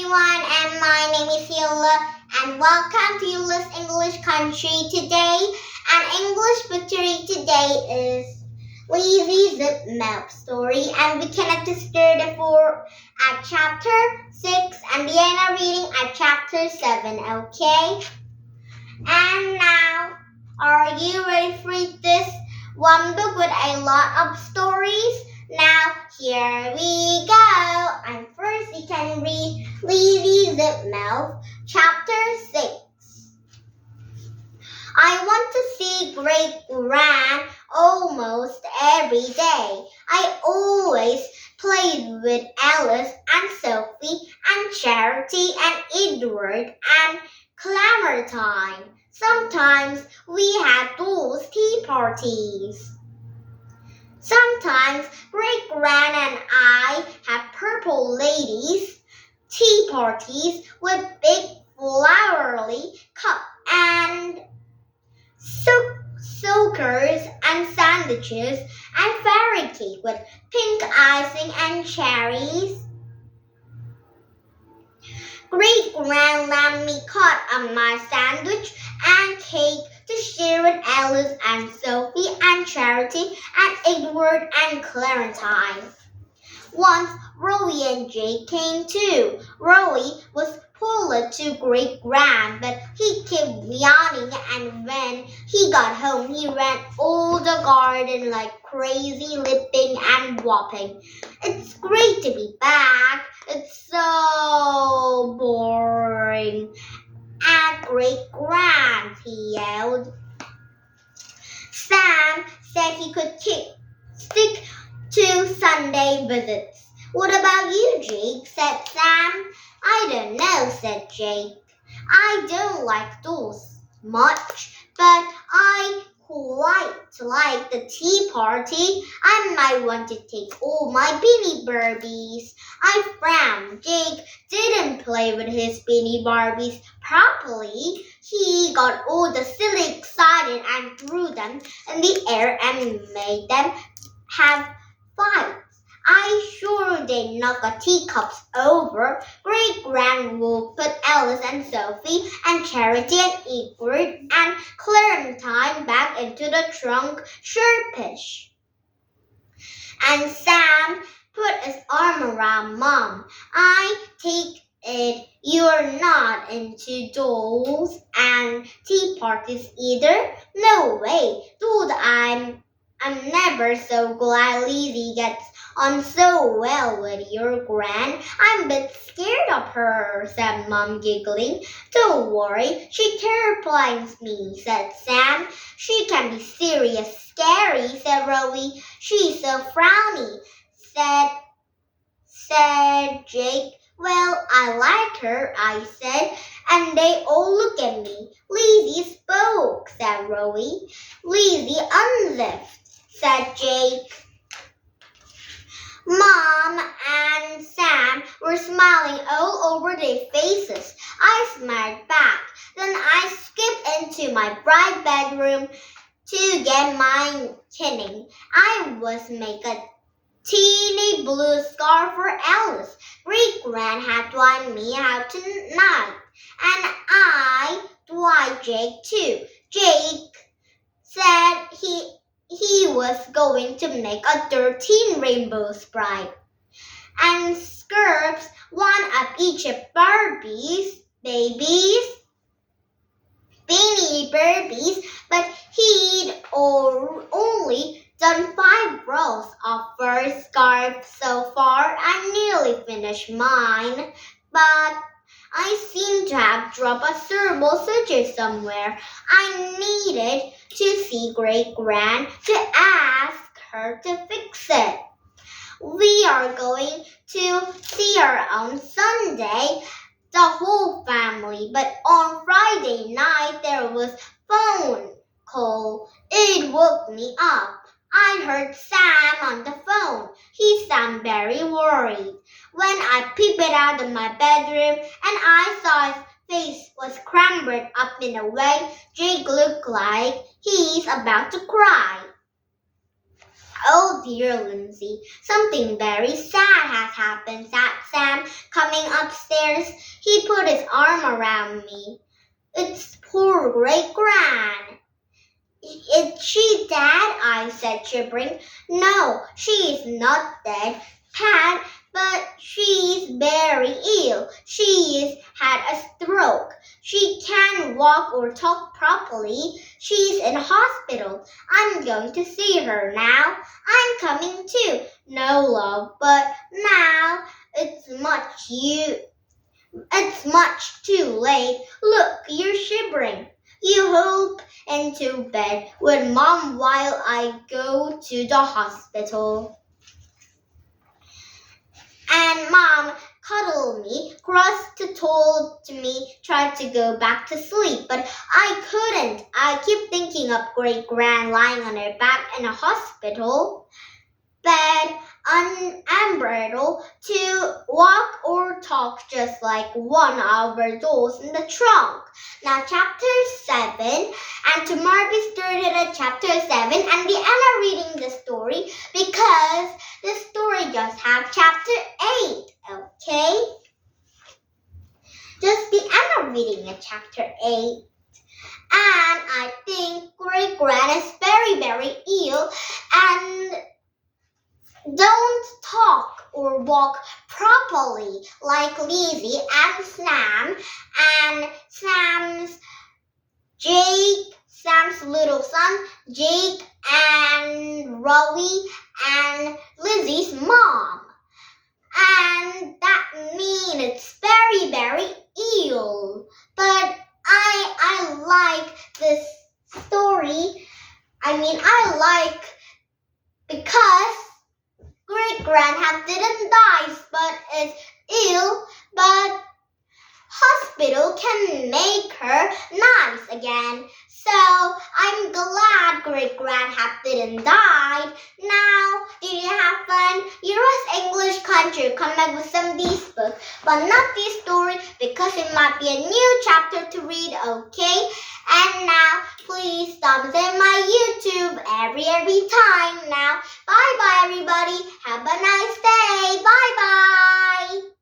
everyone, and my name is Hila, and welcome to Hila's English Country today. And English victory today is Lizzie ZipMouth story, and we connect to start at chapter 6 and the end reading at chapter 7, okay? And now, are you ready for this one book with a lot of stories? Now, here we go. And first, you can read Lizzie ZipMouth, chapter 6. I want to see Great Gran almost every day. I always played with Alice and Sophie and Charity and Edward and Clementine. Sometimes we had those tea parties. Sometimes Great Gran and I had purple ladies tea parties with big flowery cup and soakers and sandwiches and fairy cake with pink icing and cherries. Great Gran let me cut up my sandwich and cake to share with Alice and Sophie and Charity and Edward and Clementine. Once Rowie and Jake came too. Rowie was pulled to Great Gran, but he kept yawning, and when he got home he ran all the garden like crazy, leaping and whopping. It's great to be back. It's so boring at Great Gran, he yelled. Sam said he could stick to Sunday visits. What about you, Jake? Said Sam. I don't know, said Jake. I don't like those much, but I quite like the tea party. I might want to take all my Beanie Barbies. I frowned. Jake didn't play with his Beanie Barbies properly. He got all the silly excited and threw them in the air and made them have fights. I sure they knock the teacups over. Great Gran will put Alice and Sophie and Charity and Edward and Clementine back into the trunk sharpish. And Sam put his arm around Mom. I take it you're not into dolls and tea parties either? No way, dude, I'm never so glad Lizzie gets on so well with your Gran. I'm a bit scared of her, said Mom, giggling. Don't worry, she terrifies me, said Sam. She can be serious scary, said Rowie. She's so frowny, said Jake. Well, I like her, I said, and they all look at me. Lizzie spoke, said Rowie. Lizzie unzipped, said Jake. Mom and Sam were smiling all over their faces. I smiled back. Then I skipped into my bright bedroom to get my knitting. I was making a teeny blue scarf for Alice. Great Gran had twined me out tonight, and I twined Jake too. Jake said he was going to make a 13 rainbow sprite and skirts, one of each of Barbie's Beanie Barbies, but he'd only done 5 rows of first scarf so far. I nearly finished mine, but I seem to have dropped a servo switch somewhere. I needed to see Great Gran to ask her to fix it. We are going to see her on Sunday, the whole family, but on Friday night there was phone call. It woke me up. I heard Sam on the phone. He sounded very worried. When I peeped out of my bedroom and I saw his face was crammed up in a way Jake looked like he's about to cry. Oh dear, Lindsay, something very sad has happened, said Sam, coming upstairs. He put his arm around me. It's poor Great Gran. Is she dead? I said, shivering. No, she is not dead, Pat, but she's very ill. She's had a stroke. She can't walk or talk properly. She's in hospital. I'm going to see her now. I'm coming too. No, love, but now it's much too late. Look, you're shivering. You hop into bed with Mom while I go to the hospital. And Mom cuddled me, told me, tried to go back to sleep, but I couldn't. I keep thinking of Great Gran lying on her back in a hospital bed, unable to walk or talk, just like one of our dolls in the trunk. Now chapter 7, and tomorrow we started at chapter 7, and we are reading the story because the story just have chapter 8, okay? Just the end of reading at chapter 8. And I think Great Gran is very, very ill and don't talk or walk properly like Lizzie and Sam and Sam's little son, Jake and Rowie and Lizzie's mom. And that means it's very, very ill. But I like this story. I like because Great Gran didn't die, but is ill, but hospital can make her nice again. So I'm glad Great Gran didn't die. Now, did you have fun? US English country come back with some of these books, but not this story because it might be a new chapter to read, okay? And now, please thumbs in my YouTube every time now. Bye-bye, everybody. Have a nice day. Bye-bye.